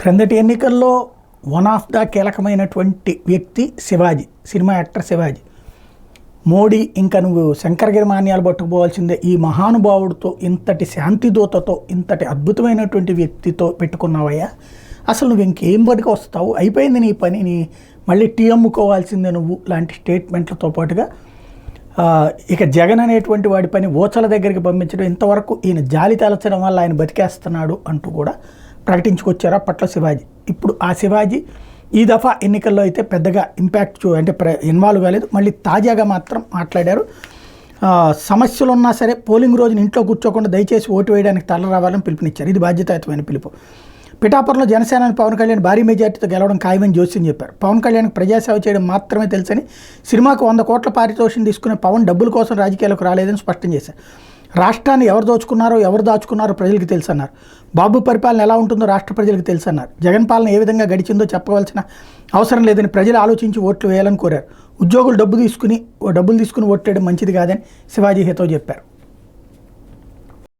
క్రిందటి ఎన్నికల్లో one of the కీలకమైనటువంటి వ్యక్తి శివాజీ, సినిమా యాక్టర్ శివాజీ. మోడీ ఇంకా నువ్వు శంకరగిరి మాన్యాలు పట్టుకుపోవాల్సిందే, ఈ మహానుభావుడితో ఇంతటి శాంతిదూతతో ఇంతటి అద్భుతమైనటువంటి వ్యక్తితో పెట్టుకున్నావయ్యా, అసలు నువ్వు ఇంకేం పనికి వస్తావు, అయిపోయింది నీ పని, మళ్ళీ టీ అమ్ముకోవాల్సిందే నువ్వు లాంటి స్టేట్మెంట్లతో పాటుగా ఇక జగన్ అనేటువంటి వాడి పని ఓచల దగ్గరికి పంపించడం, ఇంతవరకు ఈయన జాలి తలచడం వల్ల ఆయన బతికేస్తున్నాడు అంటూ కూడా ప్రకటించుకొచ్చారు అప్పట్లో శివాజీ. ఇప్పుడు ఆ శివాజీ ఈ దఫా ఎన్నికల్లో అయితే పెద్దగా ఇంపాక్ట్ అంటే ఇన్వాల్వ్ కాలేదు. మళ్ళీ తాజాగా మాత్రం మాట్లాడారు. సమస్యలు ఉన్నా సరే పోలింగ్ రోజున ఇంట్లో కూర్చోకుండా దయచేసి ఓటు వేయడానికి తరలి రావాలని పిలుపునిచ్చారు. ఇది బాధ్యతాయుతమైన పిలుపు. పిఠాపురంలో జనసేనాని పవన్ కళ్యాణ్ భారీ మెజార్టీతో గెలవడం ఖాయమని జోస్యం చెప్పారు. పవన్ కళ్యాణ్కి ప్రజాసేవ చేయడం మాత్రమే తెలుసని, సినిమాకు 100 కోట్ల పారితోషికం తీసుకునే పవన్ డబ్బుల కోసం రాజకీయాలకు రాలేదని స్పష్టం చేశారు. రాష్ట్రాన్ని ఎవరు దోచుకున్నారో ఎవరు దాచుకున్నారో ప్రజలకు తెలుసన్నారు. బాబు పరిపాలన ఎలా ఉంటుందో రాష్ట్ర ప్రజలకు తెలుసన్నారు. జగన్ పాలన ఏ విధంగా గడిచిందో చెప్పవలసిన అవసరం లేదని ప్రజలు ఆలోచించి ఓట్లు వేయాలని కోరారు. ఉద్యోగులు డబ్బులు తీసుకుని ఓట్లేయడం మంచిది కాదని శివాజీ హితవు చెప్పారు.